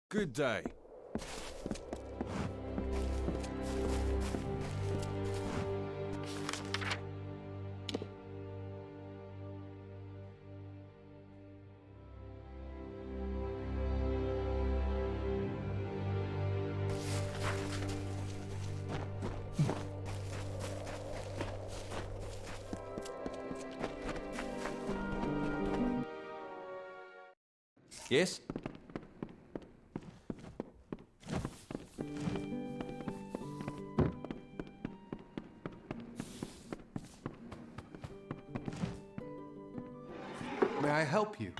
Good day. Yes? May I help you?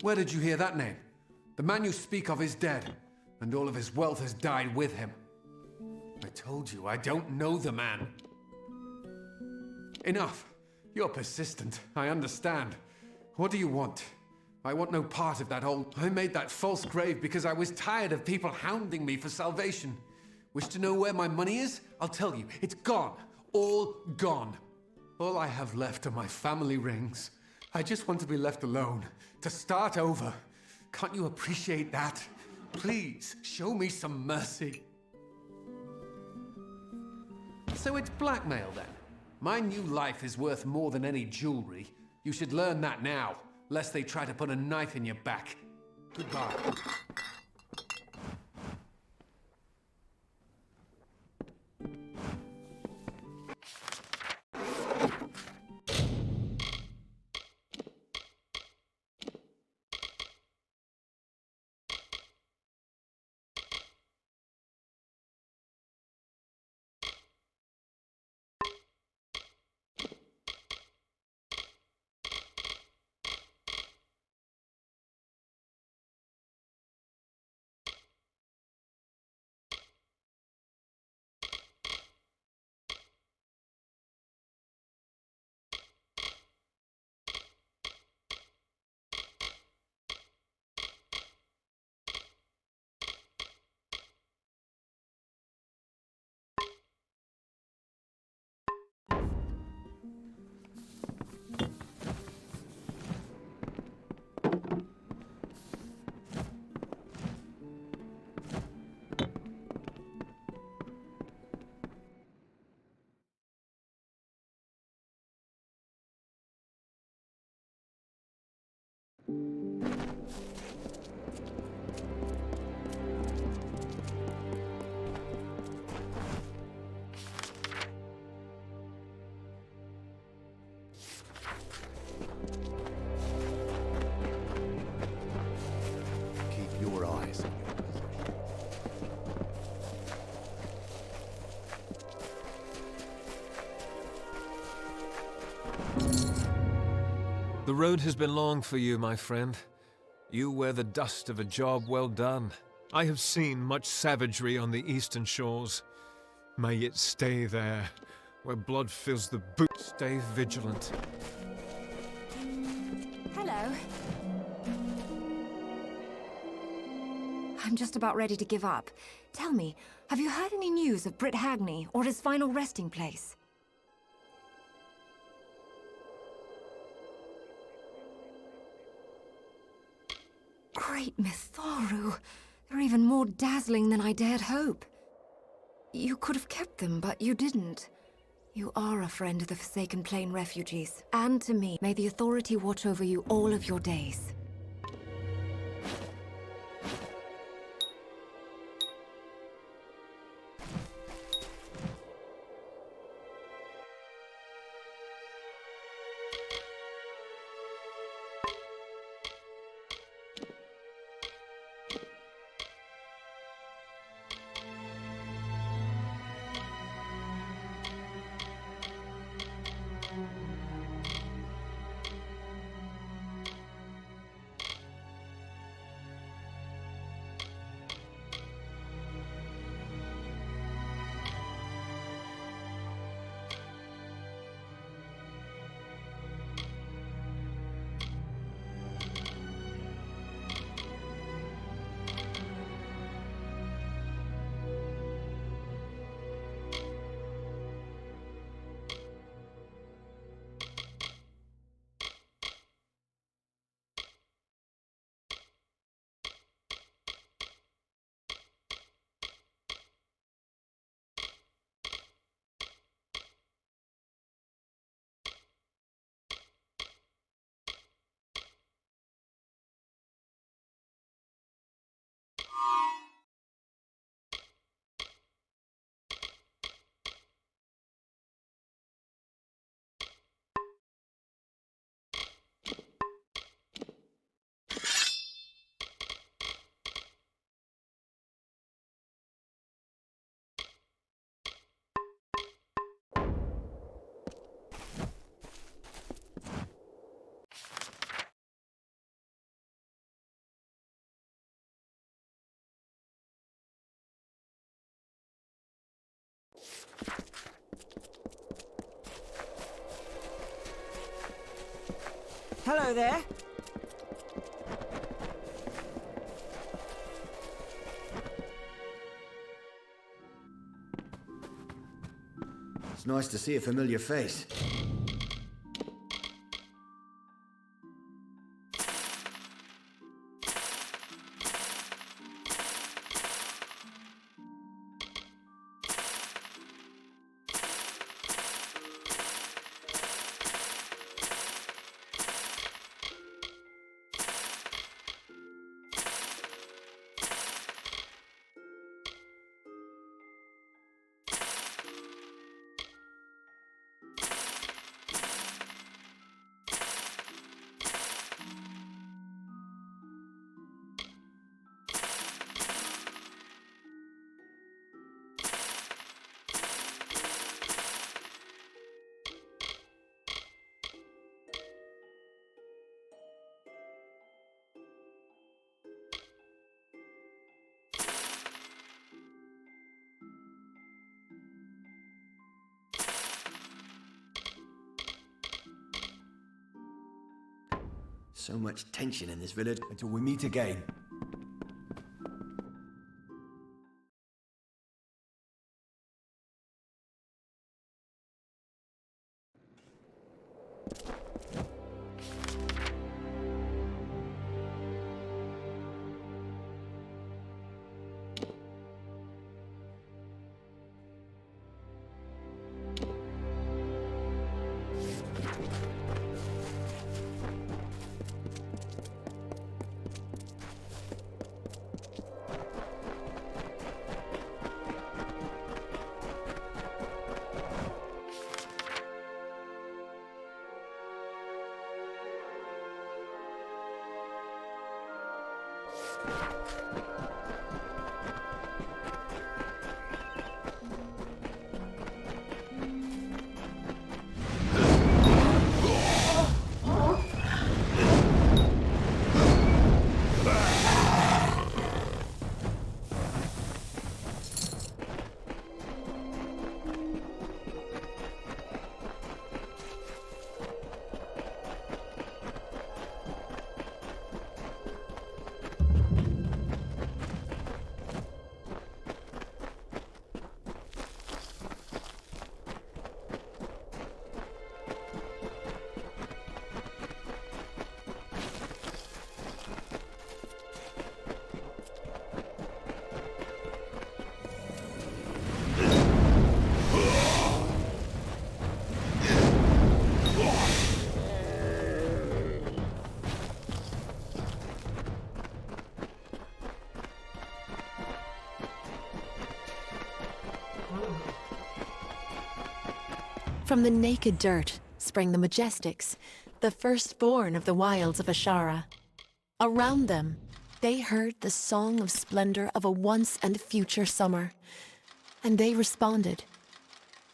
Where did you hear that name? The man you speak of is dead, and all of his wealth has died with him. I told you, I don't know the man. Enough. You're persistent, I understand. What do you want? I want no part of that old... I made that false grave because I was tired of people hounding me for salvation. Wish to know where my money is? I'll tell you. It's gone. All gone. All I have left are my family rings. I just want to be left alone. To start over. Can't you appreciate that? Please, show me some mercy. So it's blackmail then? My new life is worth more than any jewelry. You should learn that now, lest they try to put a knife in your back. Goodbye. Keep your eyes on your possession. The road has been long for you, my friend. You wear the dust of a job well done. I have seen much savagery on the eastern shores. May it stay there, where blood fills the boot. Stay vigilant. Hello. I'm just about ready to give up. Tell me, have you heard any news of Britt Hagney or his final resting place? Great Mithoru! They're even more dazzling than I dared hope. You could have kept them, but you didn't. You are a friend of the Forsaken Plain refugees. And to me, may the Authority watch over you all of your days. Hello there. It's nice to see a familiar face. So much tension in this village until we meet again. From the naked dirt sprang the Majestics, the firstborn of the wilds of Ashara. Around them, they heard the song of splendor of a once and future summer. And they responded.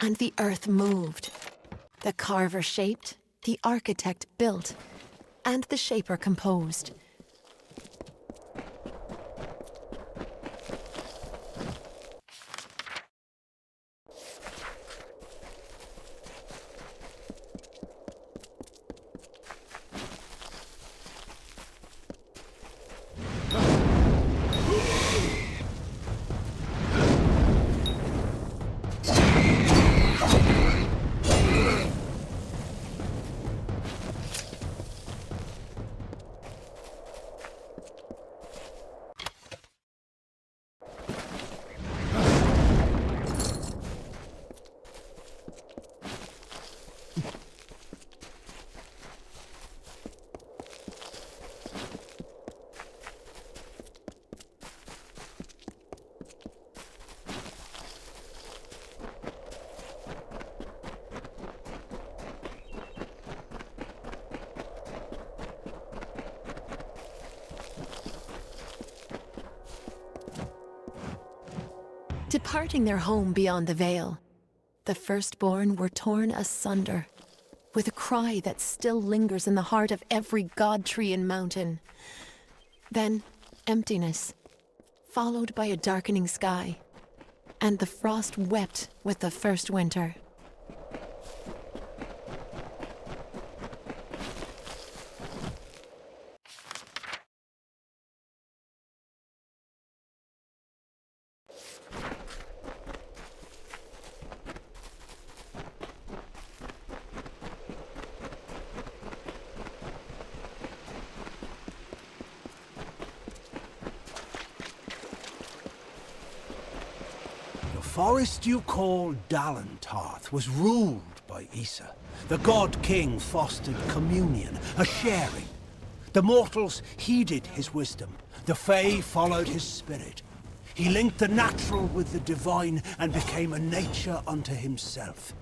And the earth moved. The carver shaped, the architect built, and the shaper composed. Departing their home beyond the veil, the firstborn were torn asunder, with a cry that still lingers in the heart of every god tree and mountain. Then emptiness, followed by a darkening sky, and the frost wept with the first winter. The forest you call Dalentarth was ruled by Issa. The god king fostered communion, a sharing. The mortals heeded his wisdom. The Fae followed his spirit. He linked the natural with the divine and became a nature unto himself.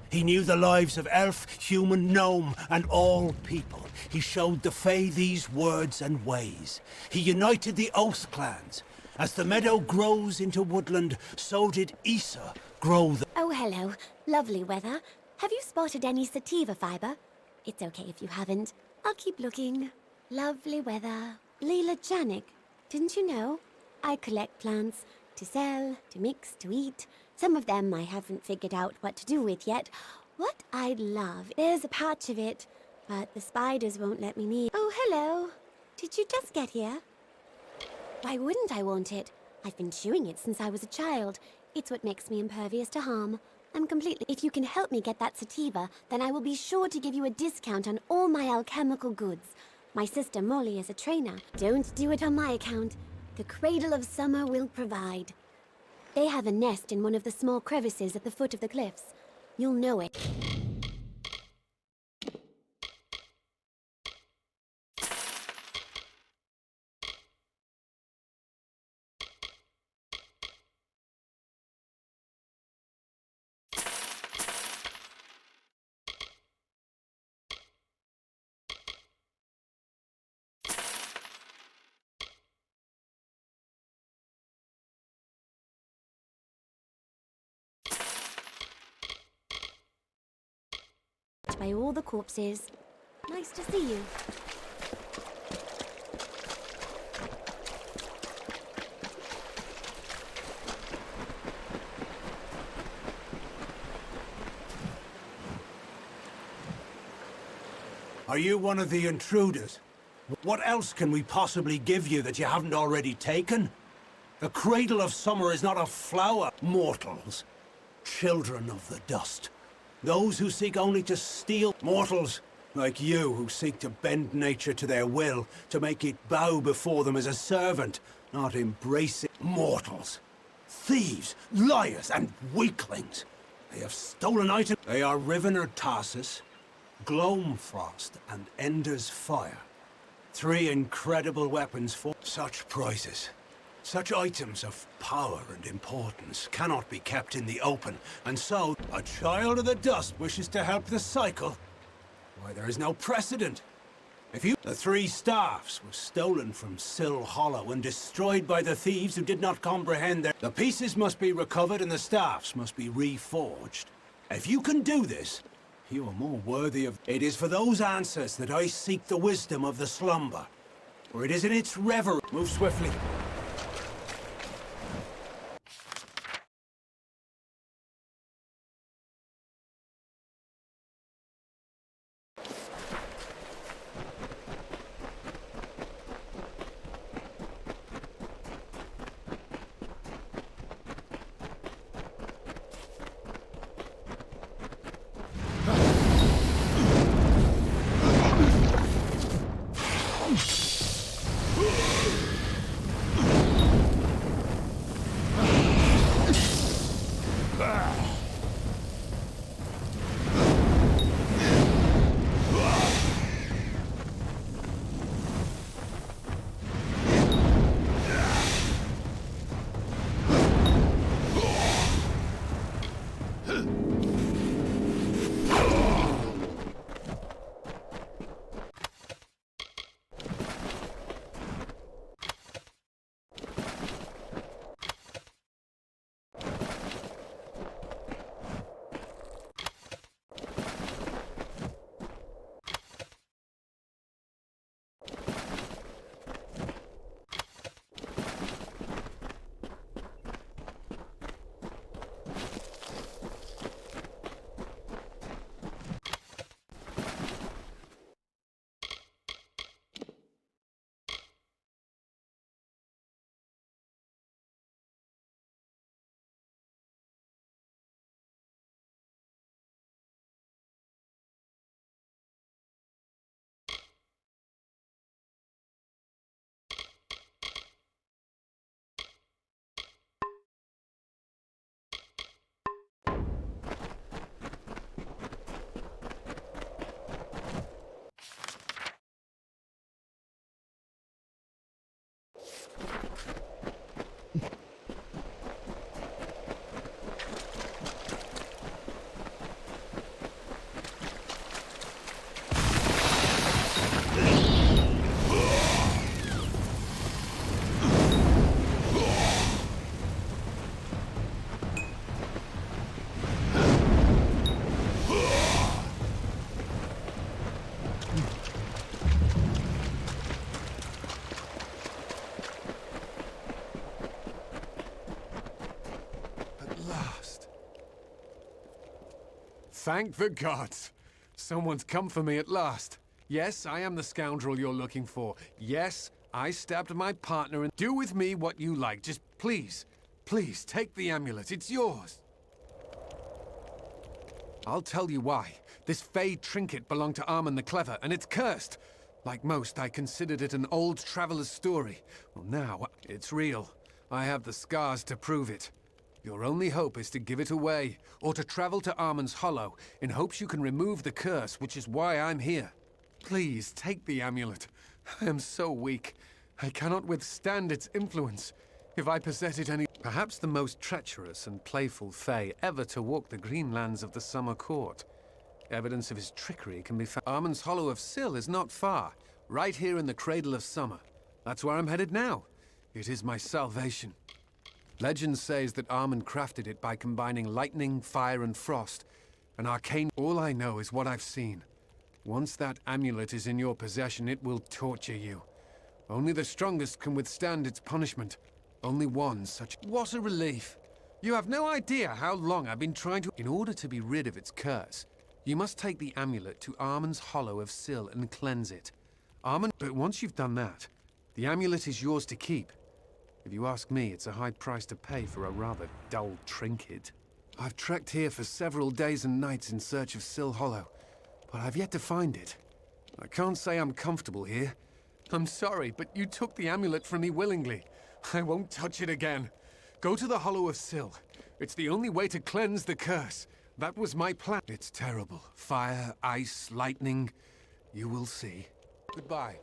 He knew the lives of elf, human, gnome, and all people. He showed the Fae these words and ways. He united the Oath clans. As the meadow grows into woodland, so did Issa grow the... Oh, hello. Lovely weather. Have you spotted any sativa fiber? It's okay if you haven't. I'll keep looking. Lovely weather. Leela Janik. Didn't you know? I collect plants. To sell, to mix, to eat. Some of them I haven't figured out what to do with yet. What I'd love, there's a patch of it, but the spiders won't let me near. Oh, hello. Did you just get here? Why wouldn't I want it? I've been chewing it since I was a child. It's what makes me impervious to harm. I'm completely... If you can help me get that sativa, then I will be sure to give you a discount on all my alchemical goods. My sister Molly is a trainer. Don't do it on my account. The Cradle of Summer will provide. They have a nest in one of the small crevices at the foot of the cliffs. You'll know it. By all the corpses. Nice to see you. Are you one of the intruders? What else can we possibly give you that you haven't already taken? The Cradle of Summer is not a flower, mortals. Children of the dust. Those who seek only to steal. Mortals, like you, who seek to bend nature to their will, to make it bow before them as a servant, not embrace it. Mortals. Thieves, liars, and weaklings. They have stolen items. They are Rivener Tarsus, Gloamfrost, and Ender's Fire. 3 incredible weapons for such prizes. Such items of power and importance cannot be kept in the open, and so, a child of the dust wishes to help the cycle. Why, there is no precedent. The 3 staffs were stolen from Sill Hollow and destroyed by the thieves who did not comprehend the pieces must be recovered and the staffs must be reforged. If you can do this, you are more worthy of... It is for those answers that I seek the wisdom of the slumber. For it is in its reverie... Move swiftly. last. Thank the gods! Someone's come for me at last. Yes, I am the scoundrel you're looking for. Yes, I stabbed my partner and do with me what you like. Just please, please take the amulet. It's yours. I'll tell you why. This Fey trinket belonged to Armand the Clever, and it's cursed. Like most, I considered it an old traveler's story. Well, now, it's real. I have the scars to prove it. Your only hope is to give it away, or to travel to Armand's Hollow, in hopes you can remove the curse, which is why I'm here. Please, take the amulet. I am so weak. I cannot withstand its influence. If I possess it any... Perhaps the most treacherous and playful Fey ever to walk the green lands of the Summer Court. Evidence of his trickery can be found. Armand's Hollow of Syl is not far, right here in the Cradle of Summer. That's where I'm headed now. It is my salvation. Legend says that Armand crafted it by combining lightning, fire, and frost. An arcane... All I know is what I've seen. Once that amulet is in your possession, it will torture you. Only the strongest can withstand its punishment. Only one such... What a relief! You have no idea how long I've been trying to... In order to be rid of its curse, you must take the amulet to Armand's Hollow of Syl and cleanse it. But once you've done that, the amulet is yours to keep. If you ask me, it's a high price to pay for a rather dull trinket. I've trekked here for several days and nights in search of Syl Hollow, but I've yet to find it. I can't say I'm comfortable here. I'm sorry, but you took the amulet from me willingly. I won't touch it again. Go to the Hollow of Syl. It's the only way to cleanse the curse. That was my plan. It's terrible. Fire, ice, lightning. You will see. Goodbye.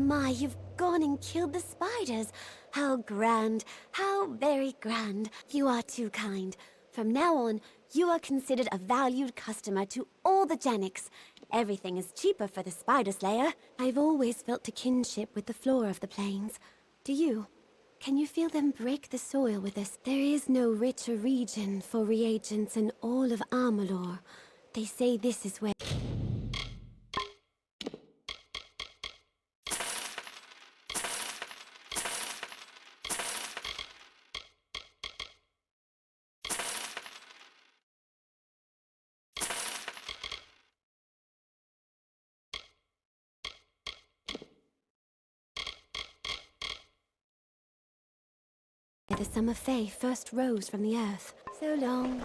My, you've gone and killed the spiders. How grand, how very grand. You are too kind. From now on, you are considered a valued customer to all the Jannics. Everything is cheaper for the spider slayer. I've always felt a kinship with the flora of the plains. Do you? Can you feel them break the soil with us? There is no richer region for reagents in all of Amalur. They say this is where... the Summer Fae first rose from the earth. So long.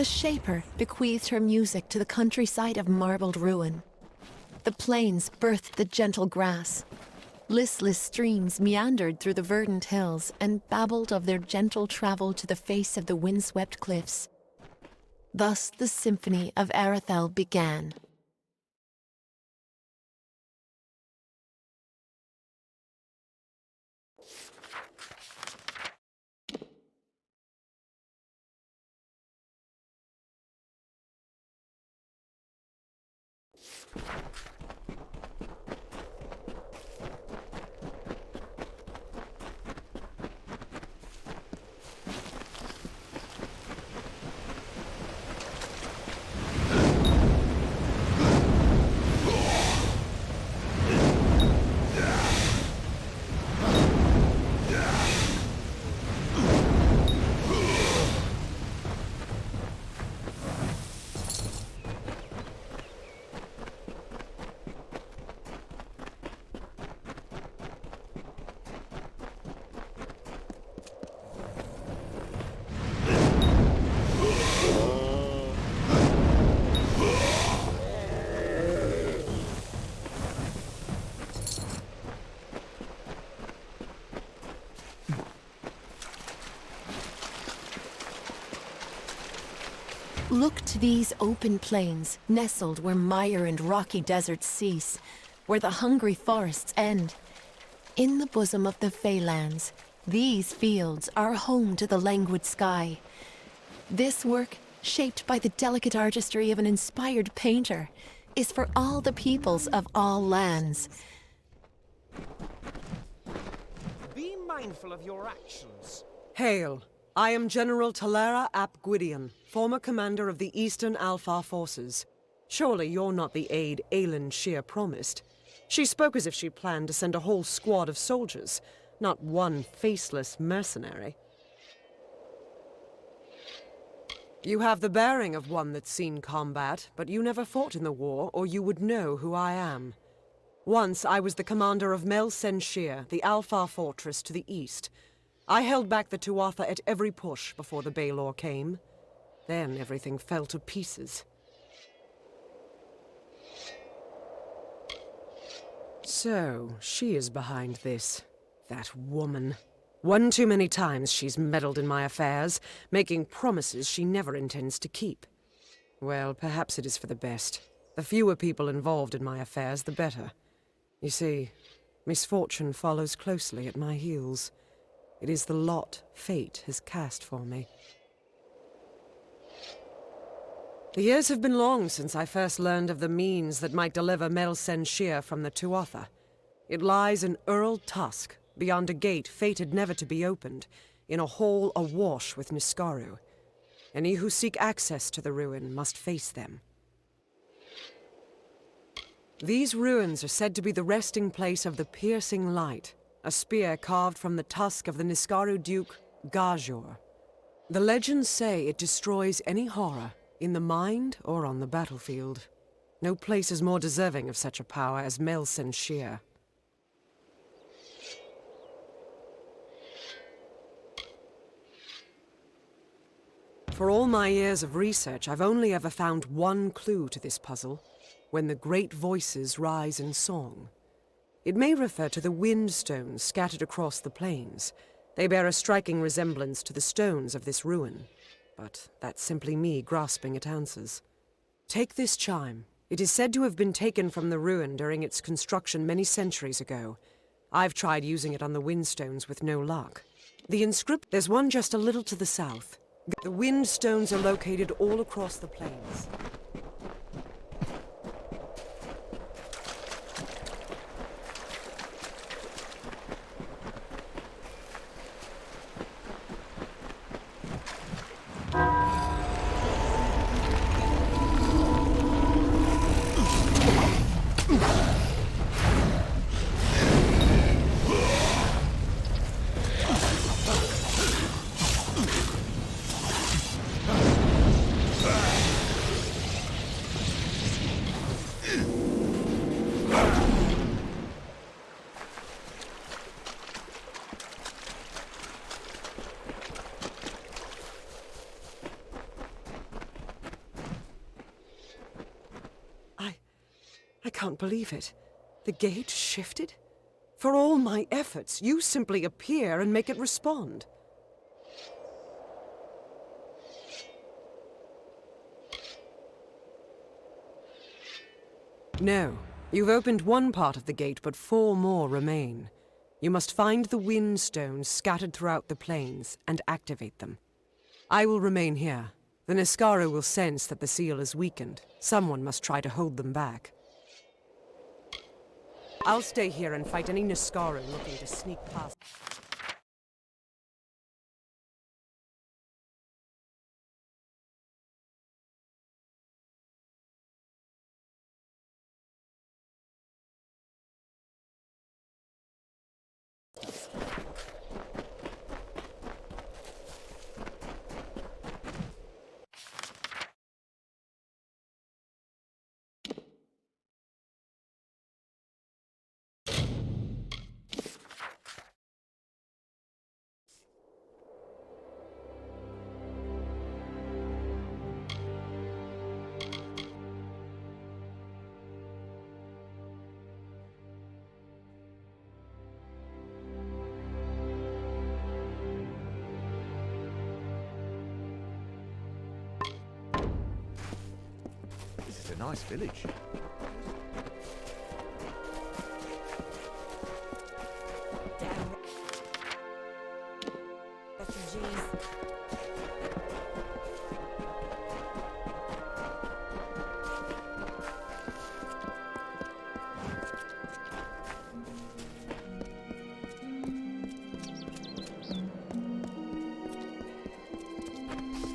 The Shaper bequeathed her music to the countryside of marbled ruin. The plains birthed the gentle grass. Listless streams meandered through the verdant hills and babbled of their gentle travel to the face of the windswept cliffs. Thus the symphony of Arethel began. Look to these open plains, nestled where mire and rocky deserts cease, where the hungry forests end. In the bosom of the Feylands, these fields are home to the languid sky. This work, shaped by the delicate artistry of an inspired painter, is for all the peoples of all lands. Be mindful of your actions. Hail! I am General Talera ap Gwydion, former commander of the Eastern Alfar forces. Surely you're not the aide Aelin Shear promised. She spoke as if she planned to send a whole squad of soldiers, not one faceless mercenary. You have the bearing of one that's seen combat, but you never fought in the war, or you would know who I am. Once I was the commander of Mel Sen Shear, the Alfar fortress to the east. I held back the Tuatha at every push before the Baelor came. Then everything fell to pieces. So, she is behind this. That woman. One too many times she's meddled in my affairs, making promises she never intends to keep. Well, perhaps it is for the best. The fewer people involved in my affairs, the better. You see, misfortune follows closely at my heels. It is the lot fate has cast for me. The years have been long since I first learned of the means that might deliver Mel Sen Shear from the Tuatha. It lies in Earl Tusk, beyond a gate fated never to be opened, in a hall awash with Niskaru. Any who seek access to the ruin must face them. These ruins are said to be the resting place of the Piercing Light, a spear carved from the tusk of the Niskaru Duke, Gajor. The legends say it destroys any horror, in the mind or on the battlefield. No place is more deserving of such a power as Mel Sen Shear. For all my years of research, I've only ever found one clue to this puzzle: when the great voices rise in song. It may refer to the wind stones scattered across the plains. They bear a striking resemblance to the stones of this ruin. But that's simply me grasping at answers. Take this chime. It is said to have been taken from the ruin during its construction many centuries ago. I've tried using it on the windstones with no luck. There's one just a little to the south. The wind stones are located all across the plains. can't believe it. The gate shifted? For all my efforts, you simply appear and make it respond. No. You've opened one part of the gate, but 4 more remain. You must find the wind stones scattered throughout the plains and activate them. I will remain here. The Niskaru will sense that the seal is weakened. Someone must try to hold them back. I'll stay here and fight any Niskaru looking to sneak past. This is a nice village.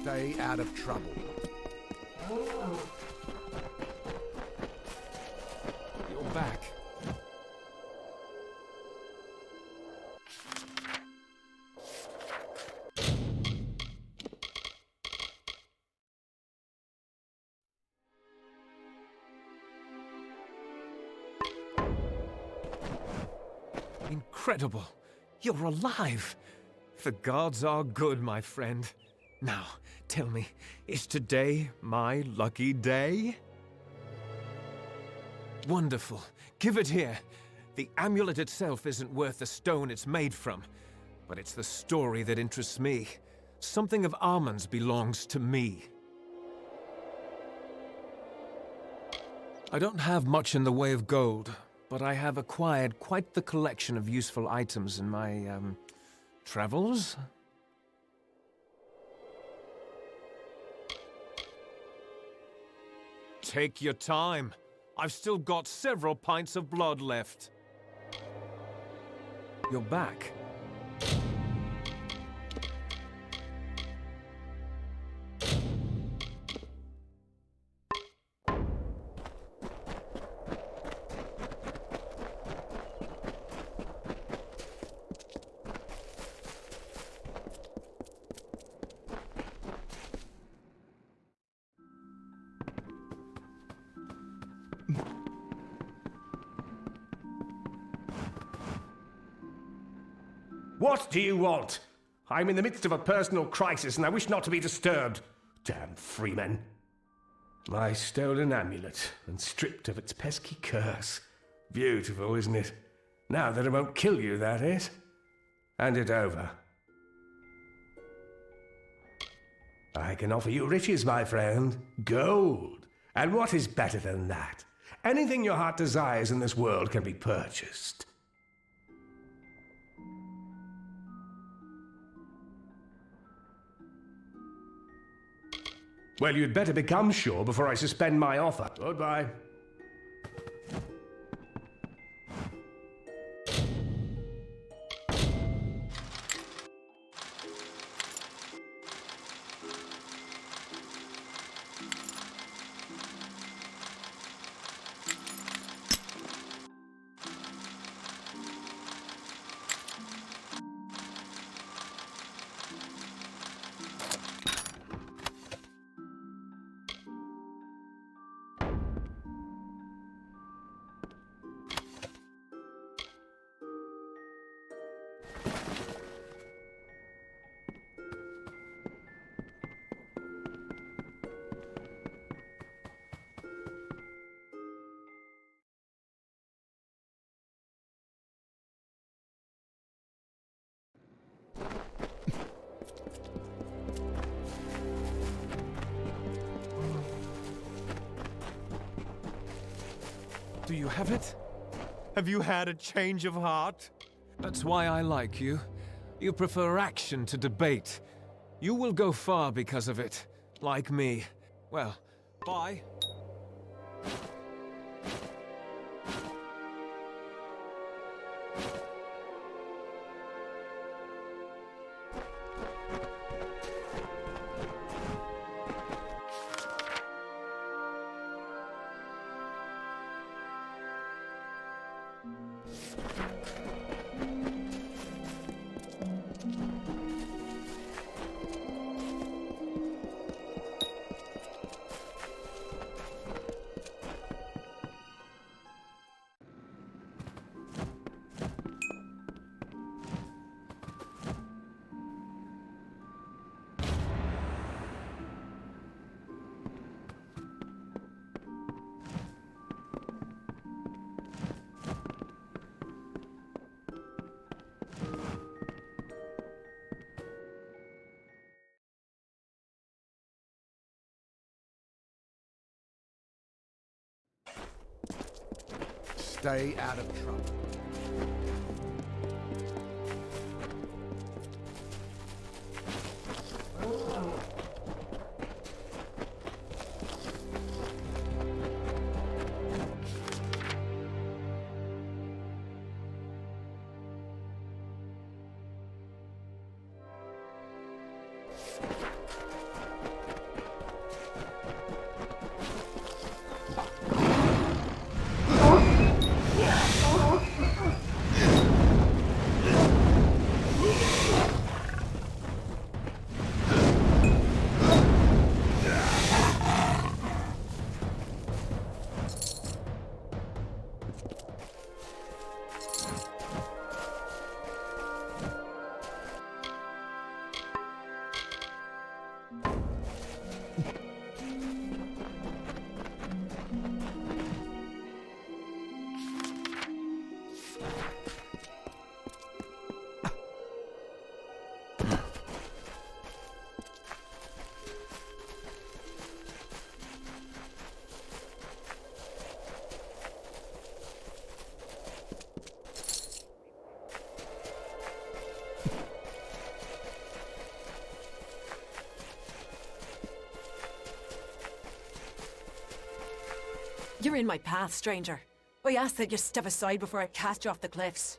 Stay out of trouble. You're back. Incredible! You're alive! The gods are good, my friend. Now, tell me, is today my lucky day? Wonderful. Give it here. The amulet itself isn't worth the stone it's made from, but it's the story that interests me. Something of Armand's belongs to me. I don't have much in the way of gold, but I have acquired quite the collection of useful items in my, travels. Take your time. I've still got several pints of blood left. You're back. What do you want? I'm in the midst of a personal crisis and I wish not to be disturbed. Damn freemen. My stolen amulet and stripped of its pesky curse. Beautiful, isn't it? Now that it won't kill you, that is. Hand it over. I can offer you riches, my friend. Gold. And what is better than that? Anything your heart desires in this world can be purchased. Well, you'd better become sure before I suspend my offer. Goodbye. Do you have it? Have you had a change of heart? That's why I like you. You prefer action to debate. You will go far because of it. Like me. Well, bye. Stay out of trouble. You're in my path, stranger. I ask that you step aside before I cast you off the cliffs.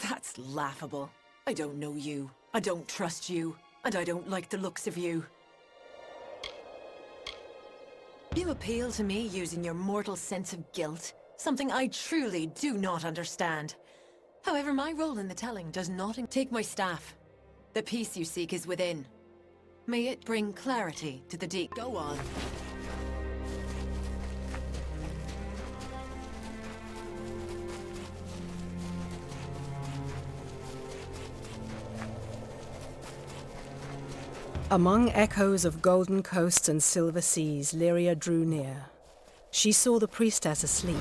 That's laughable. I don't know you. I don't trust you. And I don't like the looks of you. You appeal to me using your mortal sense of guilt, something I truly do not understand. However, my role in the telling does not take my staff. The peace you seek is within. May it bring clarity to the deep. Go on. Among echoes of golden coasts and silver seas, Lyria drew near. She saw the priestess asleep,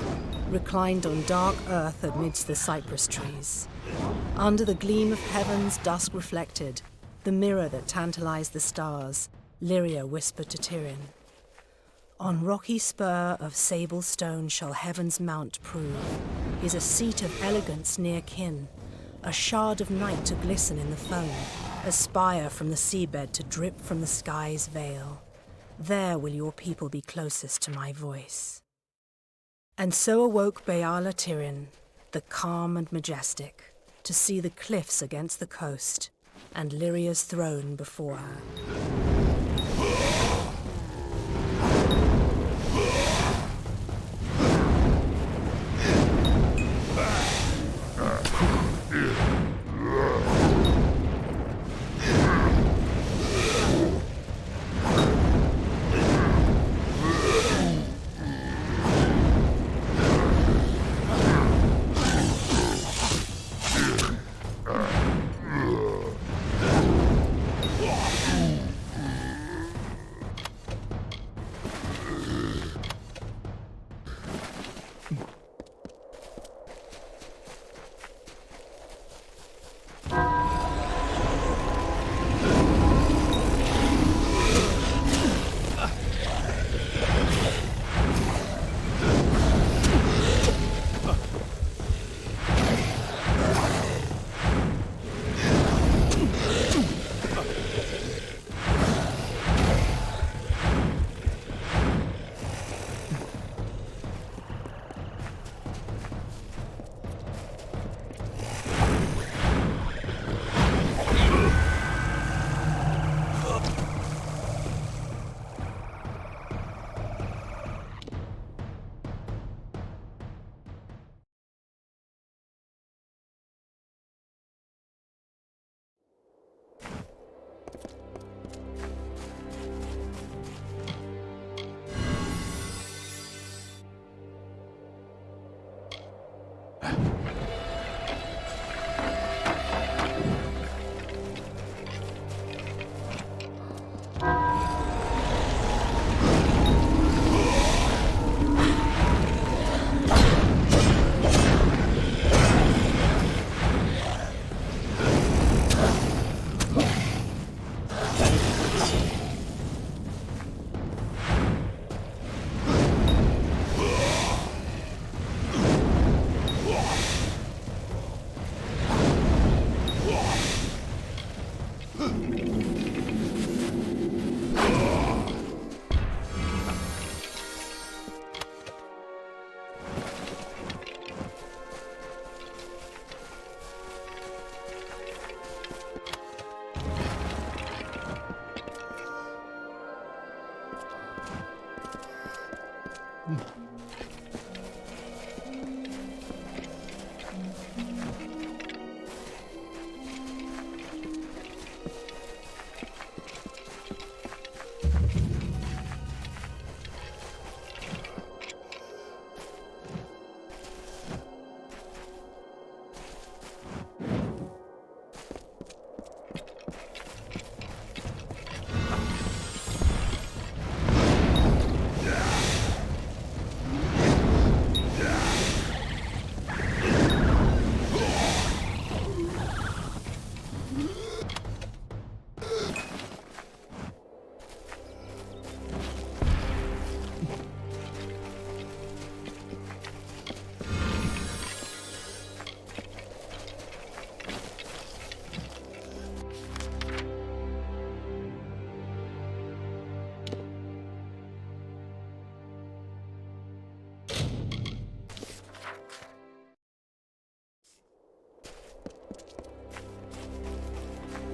reclined on dark earth amidst the cypress trees. Under the gleam of heaven's dusk reflected, the mirror that tantalized the stars, Lyria whispered to Tyrion, "On rocky spur of sable stone shall heaven's mount prove, is a seat of elegance near kin, a shard of night to glisten in the foam, a spire from the seabed to drip from the sky's veil. There will your people be closest to my voice." And so awoke Baala Tyrion, the calm and majestic, to see the cliffs against the coast, and Lyria's throne before her.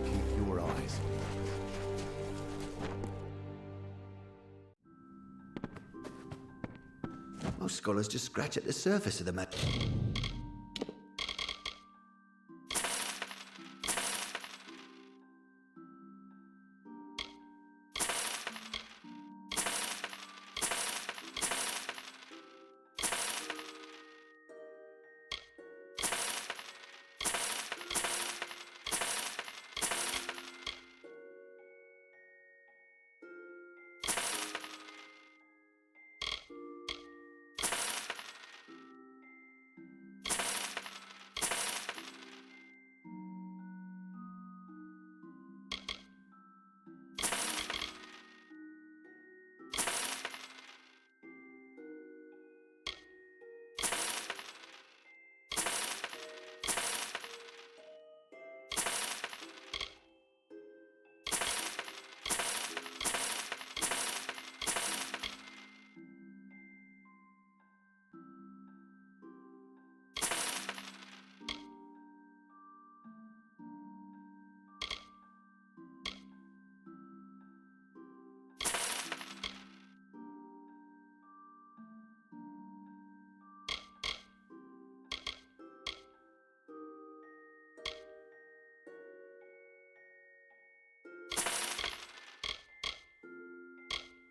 Keep your eyes. Most scholars just scratch at the surface of the matter.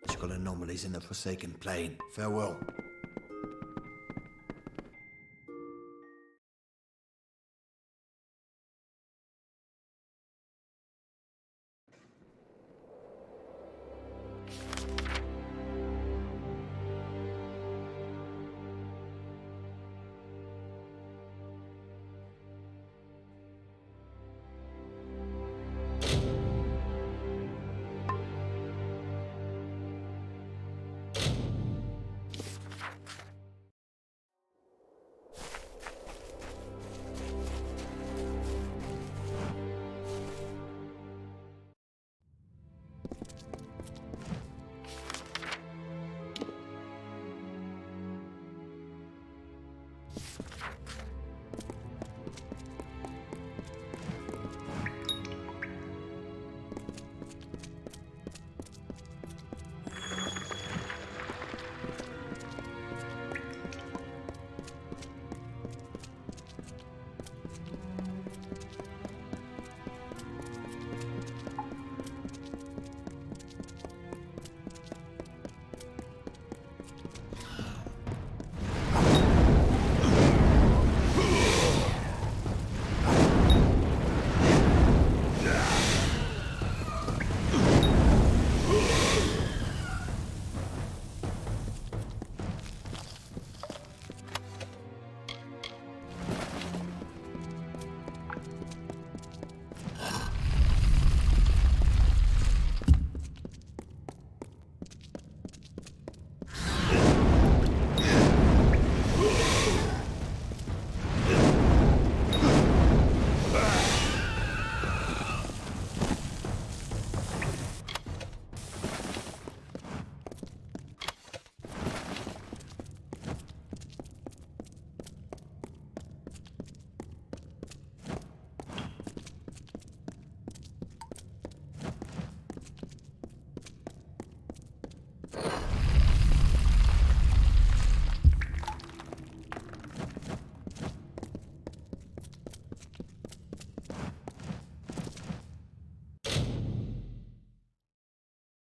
Magical anomalies in the Forsaken Plane. Farewell.